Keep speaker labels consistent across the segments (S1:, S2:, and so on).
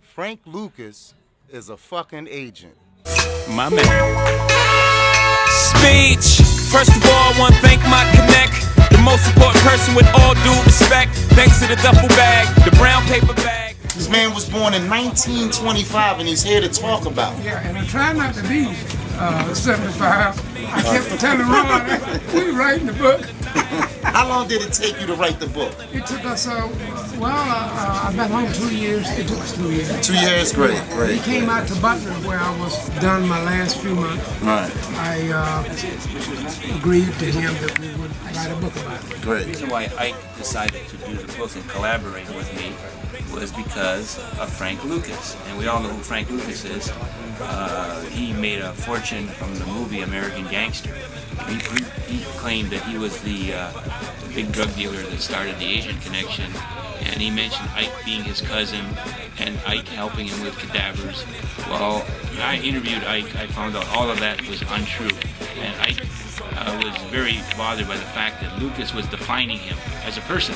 S1: Frank Lucas is a fucking agent.
S2: My man. Speech. First of all, I want to thank my connect, the most important person with all due respect. Thanks to the duffel bag, the brown paper bag.
S1: This man was born in 1925 and he's here to talk about it.
S3: Yeah, and I try not to be 75. I kept telling Ron, we writing the book.
S1: How long did it take you to write the book?
S3: It took us, I've been home 2 years. It took us 2 years.
S1: 2 years? Great, great.
S3: He came out to Butler where I was done my last few months.
S1: Right.
S3: I agreed to him that we would write a book about it.
S1: Great.
S4: The reason why Ike decided to do the book and collaborate with me was because of Frank Lucas. And we all know who Frank Lucas is. He made a fortune from the movie American Gangster. He claimed that he was the big drug dealer that started the Asian connection, and he mentioned Ike being his cousin and Ike helping him with cadavers. Well, when I interviewed Ike, I found out all of that was untrue, and Ike was very bothered by the fact that Lucas was defining him as a person.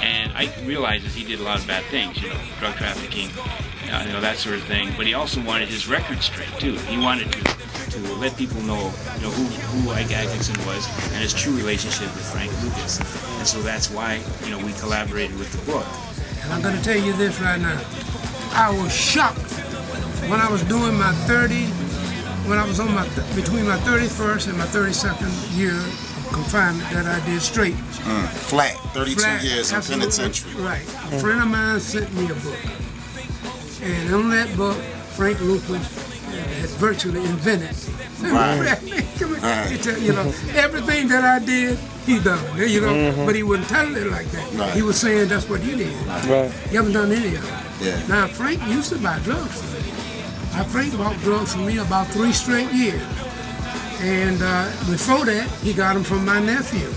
S4: And Ike realizes he did a lot of bad things, drug trafficking, that sort of thing. But he also wanted his record straight too. He wanted to let people know, who Ike Atkinson was and his true relationship with Frank Lucas. And so that's why, we collaborated with the book.
S3: And I'm going to tell you this right now. I was shocked when I was doing my when I was on between my 31st and my 32nd year of confinement that I did straight.
S1: Flat, 32 years in penitentiary.
S3: Right. A friend of mine sent me a book. And on that book, Frank Lucas had virtually invented.
S1: Right.
S3: Everything that I did, he done. But he wouldn't tell it like that.
S1: Right.
S3: He was saying that's what you did.
S5: Right.
S3: You haven't done any of it.
S1: Yeah.
S3: Now, Frank used to buy drugs for me. Frank bought drugs for me about 3 straight years. And before that, he got them from my nephew.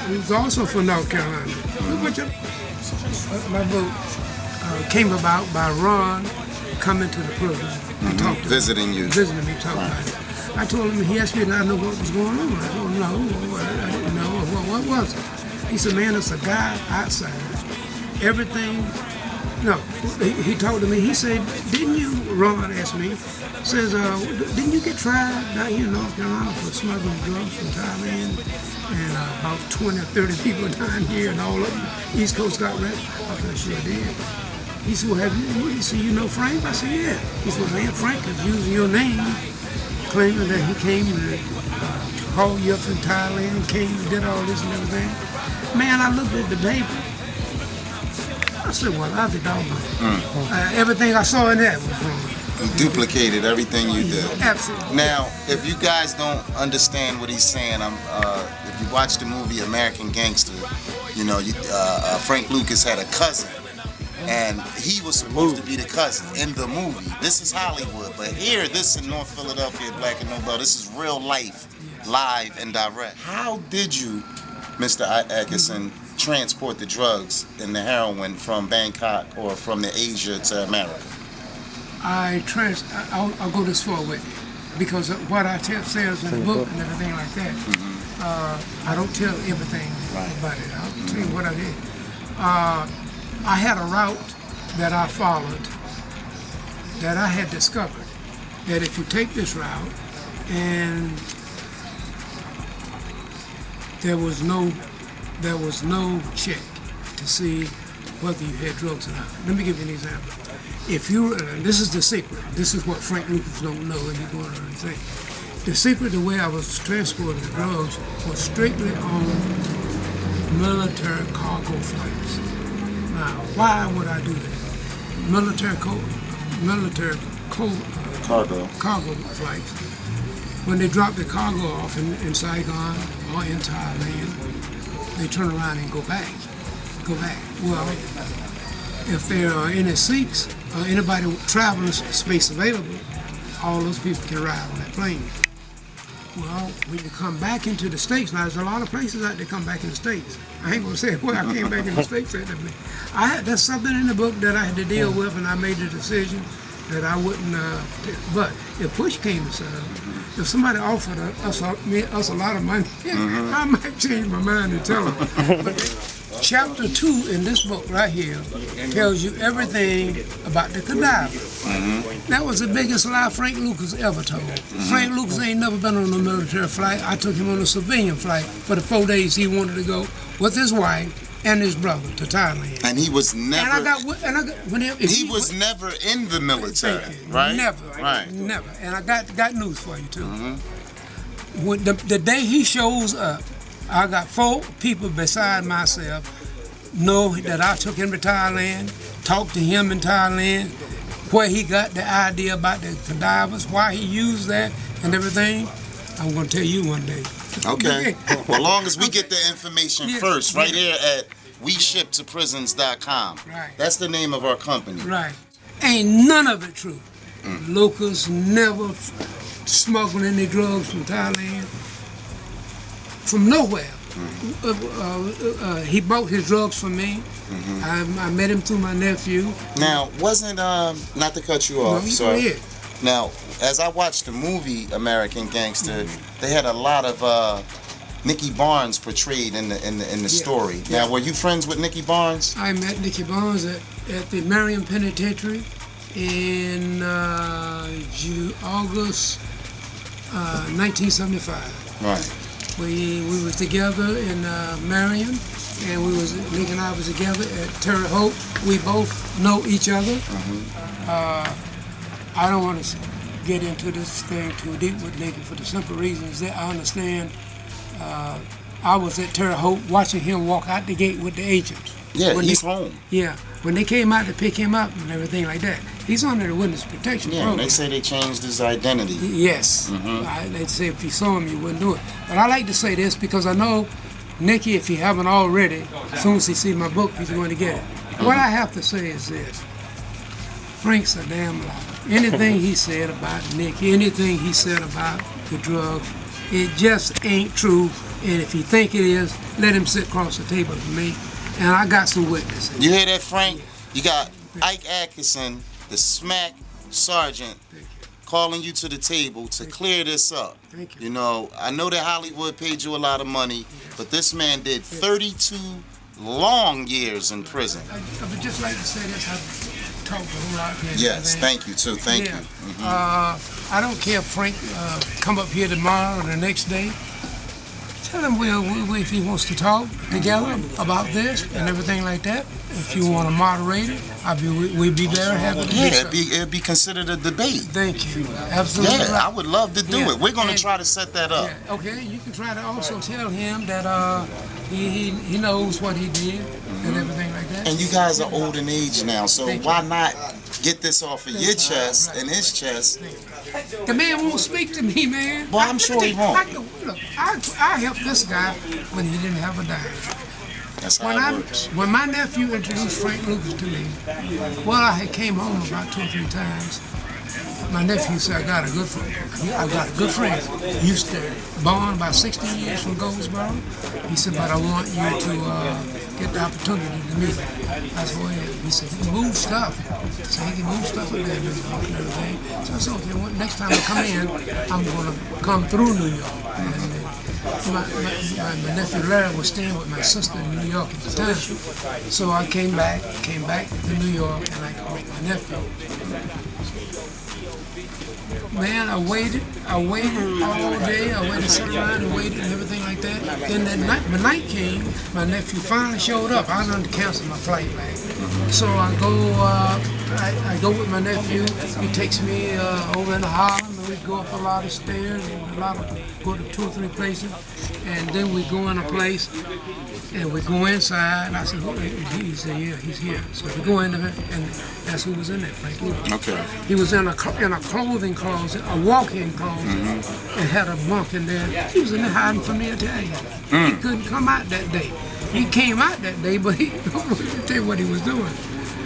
S3: He was also from North Carolina. My book came about by Ron coming to the prison and talking to
S1: Visiting you.
S3: Visiting me, talking about it. I told him, he asked me, did I know what was going on? I told him, no, I didn't know. What was it? He said, man, it's a guy outside. Everything. No, he told me, he said, didn't you, Ron asked me, says, didn't you get tried down here in North Carolina for smuggling drugs from Thailand? And about 20 or 30 people down here and all of them, East Coast got arrested. I said, sure did. He said, well, he said, you know Frank? I said, yeah. He said, well, man, Frank is using your name, claiming that he came to haul you up from Thailand, came and did all this and everything. Man, I looked at the paper. I said, well, I'll be doggone. Everything I saw in that was wrong.
S1: He duplicated everything you did.
S3: Absolutely.
S1: Now, if you guys don't understand what he's saying, if you watch the movie American Gangster, Frank Lucas had a cousin, and he was supposed to be the cousin in the movie. This is Hollywood, but here, this in North Philadelphia, Black and Nobel, this is real life, live and direct. How did you, Mr. Atkinson, transport the drugs and the heroin from Bangkok or from the Asia to America?
S3: I'll go this far with you, because of what I says in the book and everything like that. I don't tell everything about it. I'll tell you what I did. I had a route that I followed that I had discovered that if you take this route and there was no check to see whether you had drugs or not. Let me give you an example. If you, this is the secret. This is what Frank Lucas don't know, and you're going to say. The secret, the way I was transporting the drugs, was strictly on military cargo flights. Now, why would I do that? Military cargo flights. When they drop the cargo off in Saigon or in Thailand, they turn around and go back. Well, if there are any Sikhs or anybody traveling space available, all those people can ride on that plane. Well, when you come back into the States, now there's a lot of places out there come back in the States. I ain't gonna say where I came back in the States at. There's something in the book that I had to deal with, and I made the decision that I wouldn't, but if push came to shove, if somebody offered us a lot of money, I might change my mind and tell them. chapter 2 in this book right here tells you everything about the cadaver. That was the biggest lie Frank Lucas ever told. Frank Lucas ain't never been on a military flight. I took him on a civilian flight for the 4 days he wanted to go with his wife and his brother to Thailand.
S1: And he was never. He was never in the military, right?
S3: Never,
S1: right?
S3: Never. And I got news for you too. When the day he shows up, I got 4 people beside myself know that I took him to Thailand, talked to him in Thailand, where he got the idea about the cadavers, why he used that and everything. I'm going to tell you one day.
S1: Okay. Well, long as we get the information first, right here at WeShipToPrisons.com.
S3: Right.
S1: That's the name of our company.
S3: Right. Ain't none of it true. Lucas never smuggled any drugs from Thailand. From nowhere. He bought his drugs from me. I met him through my nephew.
S1: Now, wasn't, not to cut you off, sorry. Now, as I watched the movie American Gangster, they had a lot of Nikky Barnes portrayed in the story. Now, were you friends with Nikky Barnes?
S3: I met Nikky Barnes at the Marion Penitentiary in August 1975.
S1: Right.
S3: We was together in Marion, and Nick and I was together at Terre Haute. We both know each other. I don't want to get into this thing too deep with Nicky for the simple reasons that I understand. I was at Terre Haute watching him walk out the gate with the agents.
S1: Yeah, he's home.
S3: Yeah, when they came out to pick him up and everything like that, he's under the witness protection program.
S1: They say they changed his identity.
S3: Yes, they say if you saw him, you wouldn't do it. But I like to say this because I know Nicky, if he haven't already, as soon as he sees my book, he's going to get it. What I have to say is this: Frank's a damn liar. Anything he said about Nicky, anything he said about the drugs, it just ain't true. And if he think it is, let him sit across the table from me. And I got some witnesses.
S1: You hear that, Frank? You got Ike Atkinson, the SMAC sergeant, calling you to the table to clear this up.
S3: Thank you.
S1: You know, I know that Hollywood paid you a lot of money, but this man did 32 long years in prison.
S3: I would just like to say this. I've talked a whole lot of people.
S1: Yes, thank you too. Thank you.
S3: I don't care if Frank come up here tomorrow or the next day. Tell him if he wants to talk together about this and everything like that. If you want to moderate it, we'd be very happy to do so.
S1: It'd be considered a debate.
S3: Thank you. Absolutely.
S1: Yeah,
S3: right.
S1: I would love to do it. We're going to try to set that up.
S3: Yeah. Okay, you can try to also tell him that he knows what he did and everything like that.
S1: And you guys are old in age now, so why not get this off of your chest and his chest?
S3: The man won't speak to me, man.
S1: Well, I'm sure he won't.
S3: I helped this guy when he didn't have a dime.
S1: That's how it works.
S3: When my nephew introduced Frank Lucas to me, well, I had came home about 2 or 3 times. My nephew said, I got a good friend. He used to born about 16 years from Goldsboro. He said, but I want you to get the opportunity to meet him. I said, well, he said, he can move stuff. So he can move stuff up there in New York and everything. So I said, okay, well, next time I come in, I'm going to come through New York. And my nephew Larry was staying with my sister in New York at the time. So I came back to New York, and I called my nephew. Man, I waited all day. I waited, sat around and waited and everything like that. Then that night, when night came, my nephew finally showed up. I done canceled my flight back. So I go with my nephew. He takes me over in Harlem, and we go up a lot of stairs and go to 2 or 3 places, and then we go in a place. And we go inside, and I said, who is he? He said, yeah, he's here. So we go in there, and that's who was in there, Frank Lucas.
S1: Okay.
S3: He was in a clothing closet, a walk-in closet, and had a bunk in there. He was in there hiding from the Italians. He couldn't come out that day. He came out that day, but he couldn't tell you what he was doing.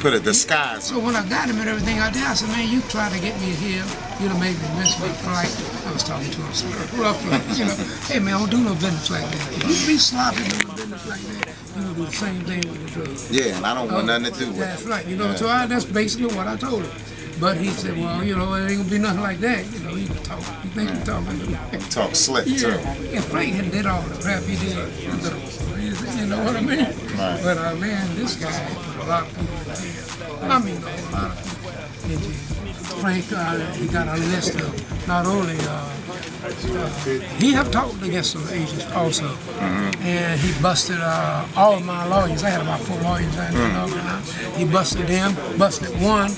S1: Put a disguise.
S3: So when I got him and everything out there, I said, man, you try to get me here, you know, maybe miss my flight. I was talking to him so roughly, you know, hey man, I don't do no business like that. If you be sloppy doing business like that, you gonna do the same thing with the drugs.
S1: Yeah, and I don't want nothing to do with it.
S3: That's right, you know, so that's basically what I told him. But he said, well, you know, it ain't gonna be nothing like that. You know, he can talk. He think he talking.
S1: Talk slick, too.
S3: Yeah, Frank had did all the crap he did. You You know what I mean?
S1: Right.
S3: But man, this guy put a lot of people in jail. I mean, a lot of people in jail. Frank, he got a list of not only he have talked against some agents also, and he busted all of my lawyers. I had about 4 lawyers in He busted them, busted one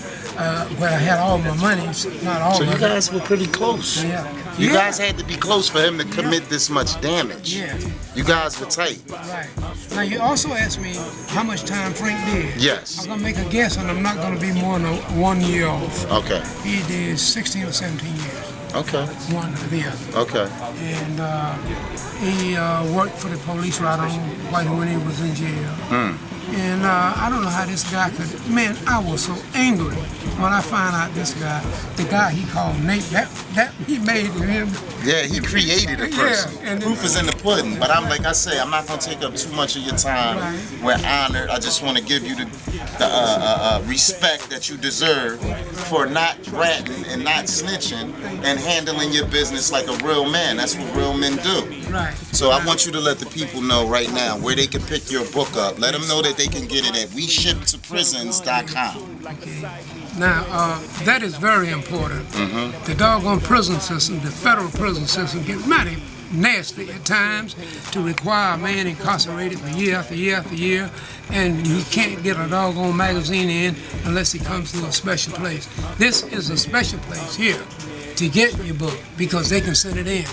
S3: where I had all my money, not all
S1: So
S3: of
S1: you
S3: it.
S1: guys were pretty close.
S3: Yeah.
S1: You
S3: Yeah.
S1: guys had to be close for him to commit this much damage.
S3: Yeah.
S1: You guys were tight.
S3: Right. Now you also asked me how much time Frank did.
S1: Yes.
S3: I'm gonna make a guess, and I'm not gonna be more than 1 year off.
S1: Okay.
S3: He did 16 or 17 years,
S1: Okay.
S3: one or the other.
S1: Okay.
S3: And he worked for the police right on when he was in jail. And I don't know how this guy could. Man, I was so angry when I found out this guy, the guy he called Nate, that he made him.
S1: Yeah, he created a person.
S3: Yeah, and
S1: Proof is in the pudding. But I'm like I say, I'm not gonna take up too much of your time.
S3: Right.
S1: We're honored. I just want to give you the respect that you deserve for not ratting and not snitching and handling your business like a real man. That's what real men do.
S3: Right.
S1: So I want you to let the people know right now where they can pick your book up. Let them know that they can get it at weshiptoprisons.com.
S3: Okay. Now, that is very important. The doggone prison system, the federal prison system, gets mighty nasty at times to require a man incarcerated for year after year after year, and he can't get a doggone magazine in unless he comes to a special place. This is a special place here to get your book because they can send it in.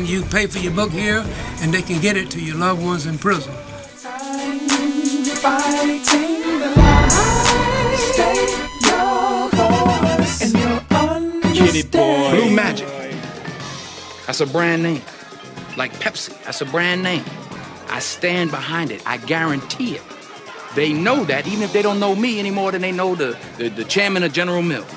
S3: You pay for your book here, and they can get it to your loved ones in prison.
S5: Fighting the lie, stay your course, and you'll understand.
S6: Blue Magic. That's a brand name. Like Pepsi, that's a brand name. I stand behind it. I guarantee it. They know that, even if they don't know me any more than they know the chairman of General Mills.